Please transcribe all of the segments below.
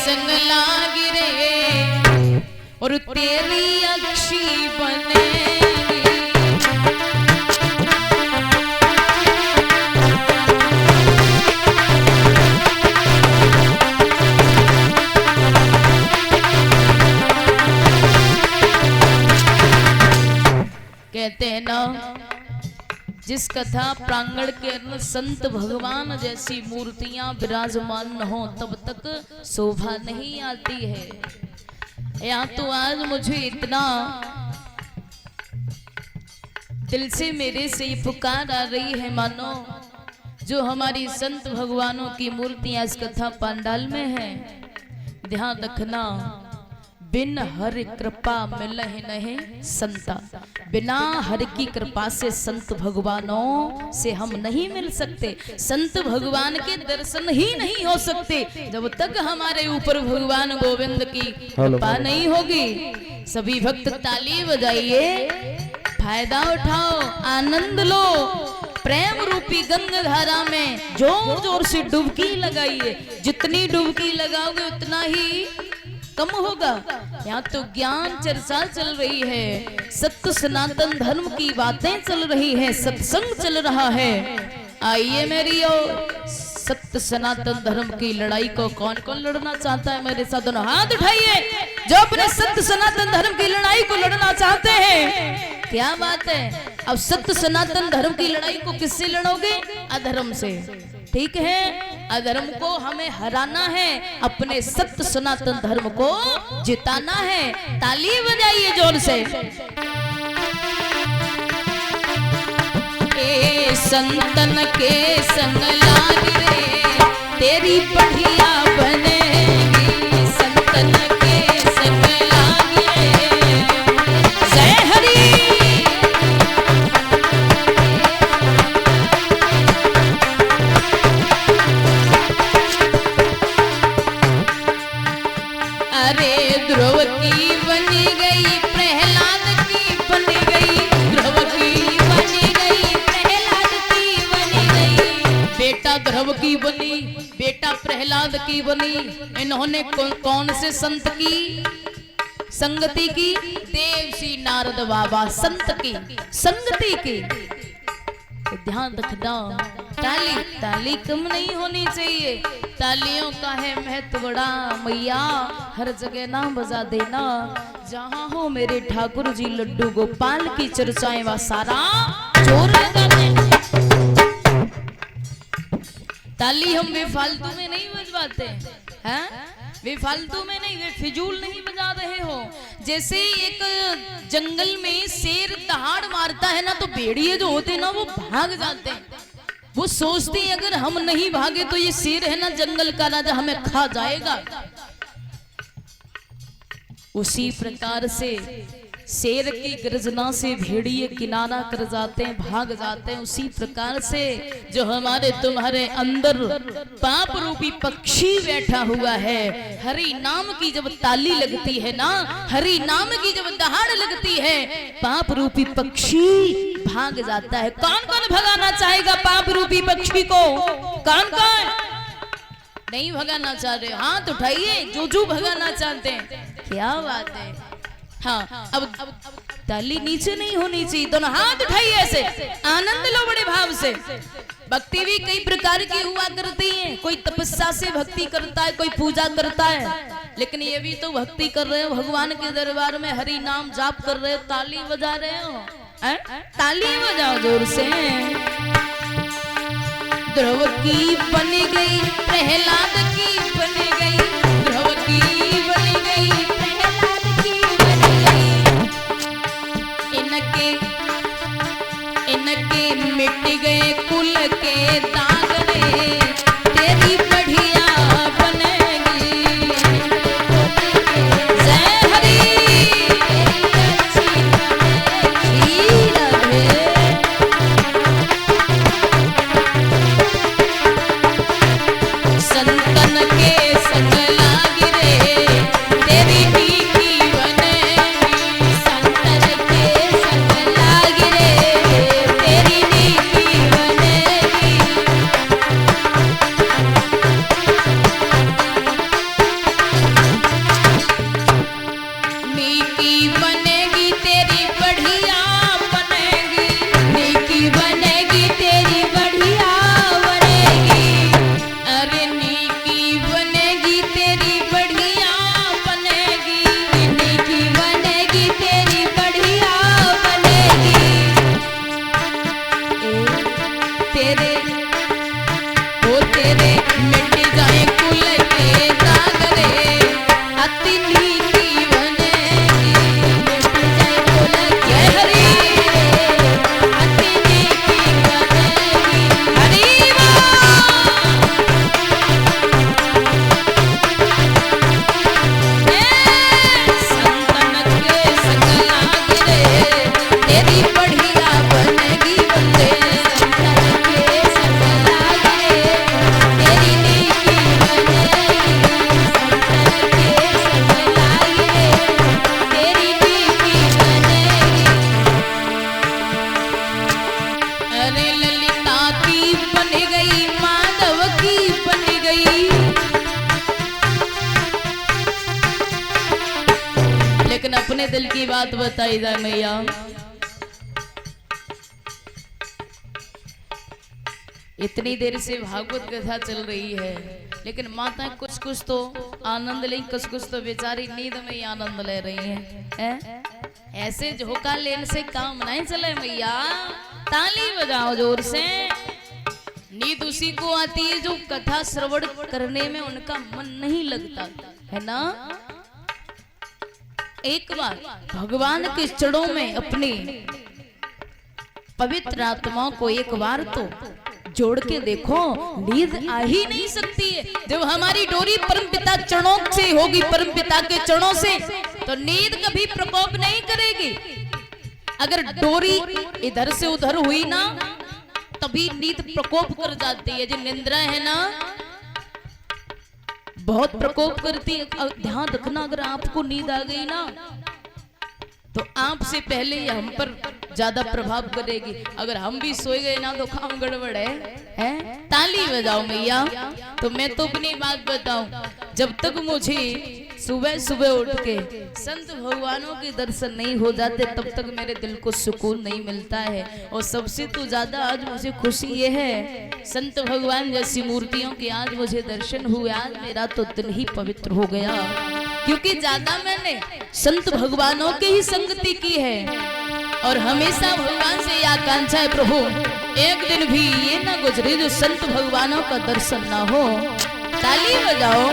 संग लाग रे और तेरी अक्षी बनेगी। कहते हैं ना, जिस कथा प्रांगण के अंदर संत भगवान जैसी मूर्तियां विराजमान न हो तब तक शोभा नहीं आती है। यहाँ तो आज मुझे इतना दिल से मेरे से ये पुकार आ रही है, मानो जो हमारी संत भगवानों की मूर्तियां इस कथा पंडाल में है। ध्यान रखना, बिन हर कृपा मिलहि नहीं संता। बिना हर की कृपा से संत भगवानों से हम नहीं मिल सकते। संत भगवान के दर्शन ही नहीं हो सकते जब तक हमारे ऊपर भगवान गोविंद की कृपा नहीं होगी। सभी भक्त ताली बजाइए, फायदा उठाओ, आनंद लो। प्रेम रूपी गंगा धारा में जोर जोर से डुबकी लगाइए। जितनी डुबकी लगाओगे उतना ही कम होगा। यहाँ तो ज्ञान चर्चा चल रही है, सत्य सनातन धर्म की बातें चल रही है, सत्संग चल रहा है। आइए मेरी ओर, सत्य सनातन धर्म की लड़ाई को कौन कौन लड़ना चाहता है? मेरे साथ दोनों हाथ उठाइए जो अपने सत्य सनातन धर्म की लड़ाई को लड़ना चाहते हैं। क्या बात है। अब सत्य सनातन धर्म की लड़ाई को किससे लड़ोगे? अधर्म से। ठीक है, अधर्म को हमें हराना है, अपने सत्य सनातन धर्म को जिताना है। ताली बजाइए जोर से। ए संतन के संग लाग रे तेरी बढ़िया बनेगी। संतन के संग लाग रे। जय हरि। ध्रुव की बनी गई प्रहलाद की बनी गई। ध्रुव की बनी गई प्रहलाद की बनी गई। बेटा ध्रुव की बनी, बेटा प्रहलाद की बनी। इन्होंने कौन से संत की संगति की? देवसी नारद बाबा संत की संगति की। ध्यान रखना, ताली ताली कम नहीं होनी चाहिए। तालियों का है महत्व बड़ा। मैया हर जगह नाम बजा देना। जहां हो मेरे ठाकुर जी लड्डू गोपाल की चर्चाएं व सारा जोर लगा दे। ताली हम बेफालतू में नहीं बजवाते हैं, बेफालतू में नहीं, वे फिजूल नहीं बजा रहे हो। जैसे एक जंगल में शेर दहाड़ मारता है ना, तो भेड़िए जो होते हैं ना वो भाग जाते हैं। वो सोचते हैं अगर हम नहीं भागे तो ये शेर है ना जंगल का राजा हमें खा जाएगा। उसी प्रकार से शेर की गर्जना से भेड़िए किनारा कर जाते हैं, भाग जाते हैं। उसी प्रकार से जो हमारे तुम्हारे अंदर पाप रूपी पक्षी बैठा हुआ है, हरि नाम की जब ताली लगती है ना, हरि नाम की जब दहाड़ लगती है, पाप रूपी पक्षी भाग जाता है। कौन कौन भगाना चाहेगा पाप रूपी पक्षी को? कौन कौन नहीं भगाना चाह रहे? हाथ उठाइए जो जो भगाना चाहते हैं। क्या बात है। हाँ, अब ताली नीचे नहीं होनी चाहिए, दोनों हाथ उठाइए ऐसे, आनंद लो बड़े भाव से। भक्ति भी कई प्रकार की हुआ करती है। कोई तपस्या से भक्ति करता है, कोई पूजा करता है, लेकिन ये भी तो भक्ति कर रहे हो, भगवान के दरबार में हरि नाम जाप कर रहे हो, ताली बजा रहे हो। ताली बजाओ जोर से। ध्रुव की बनी गई प्रहलाद की बनी गई। ध्रुव की बनी गई प्रहलाद की बनी गई। इनके मिट गए कुल के दाग रे तेरी बढ़िया बनेगी। जय हरि। संतन के संग दिल की बात बताई जाए मैया। इतनी देर से भागवत कथा चल रही है, लेकिन माता कुछ कुछ तो आनंद ले, कुछ कुछ तो बेचारी नींद में ही आनंद ले रही है? ऐसे झोंका लेने से काम नहीं चले मैया, ताली बजाओ जोर से। नींद उसी को आती है जो कथा श्रवण करने में उनका मन नहीं लगता है ना। एक बार भगवान के चरणों में अपनी पवित्र आत्मा को एक बार तो जोड़ के देखो, नींद आ ही नहीं सकती है। जब हमारी डोरी परमपिता चरणों से होगी, परमपिता के चरणों से, तो नींद कभी प्रकोप नहीं करेगी। अगर डोरी इधर से उधर हुई ना, तभी नींद प्रकोप कर जाती है। जो निंद्रा है ना, बहुत प्रकोप करती है। ध्यान रखना, अगर आपको नींद आ गई ना, तो आपसे पहले ही हम पर ज्यादा प्रभाव करेगी। अगर हम भी सोए गए ना, तो काम गड़बड़ है? ताली बजाओ मैया। तो मैं तो अपनी बात बताऊं, जब तक मुझे सुबह सुबह उठ के संत भगवानों के दर्शन नहीं हो जाते, तब तक मेरे दिल को सुकून नहीं मिलता है। और सबसे तो ज्यादा आज मुझे खुशी ये है, संत भगवान जैसी मूर्तियों के आज मुझे दर्शन हुए। आज मेरा तो दिल ही पवित्र हो गया, क्योंकि ज्यादा मैंने संत भगवानों की ही संगति की है। और हमेशा भगवान से यह आकांक्षा है, प्रभु एक दिन भी ये ना गुजरे जो संत भगवानों का दर्शन ना हो। ताली बजाओ।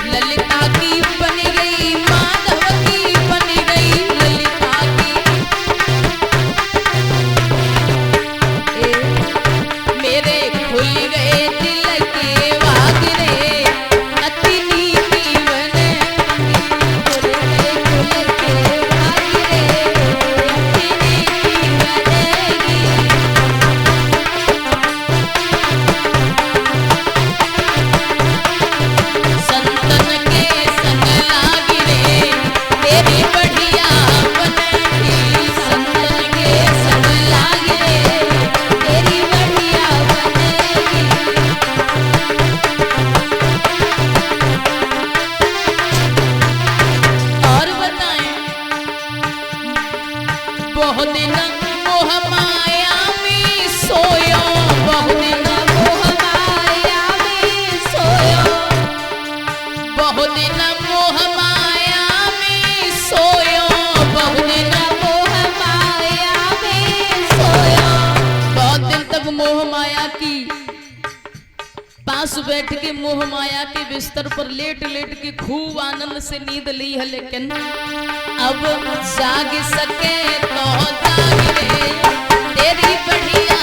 ललिता की बन गई, माधव की बन गई, ललिता की मेरे खुल गए दिल के वाग रे, अतिनी की बने खुल के वाग रे, अतिनी की बनेगी। संतन के संग लागी रे, तेरी बढ़िया बनेगी। संतन के संग लागी रे, तेरी बढ़िया बनेगी। और बताएं, बहुत दिन मोह माया में सोयो, बहुत दिन मोह माया में सोयो, बहुत दिन मोह माया में सोयो, बहुत दिन मोह माया में सोयो। बहुत दिन तक मोह माया की पास बैठ के मोह माया के बिस्तर पर लेट लेट के खूब आनंद से नींद ली है, लेकिन अब जाग सके तो जाग रे, तेरी बढ़िया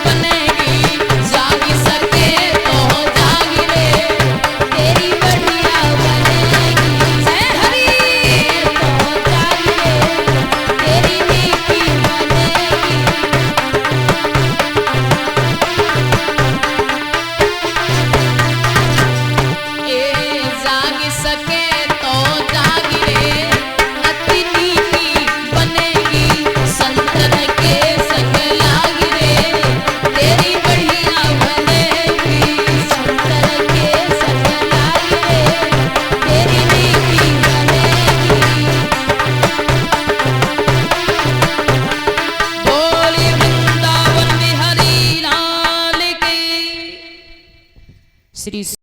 बनेगी। जाग सके तो जाग रे, तेरी बढ़िया बनेगी। जय हरि तो जाग रे, तेरी नीति बनेगी। जाग सके तो जाग रे, अति नीति बनेगी। संतन के संग लाग रे, तेरी बढ़िया बनेगी। संतन के संग लाग रे, तेरी नीति बनेगी। बोली वृंदावन बिहारी लाल की। श्री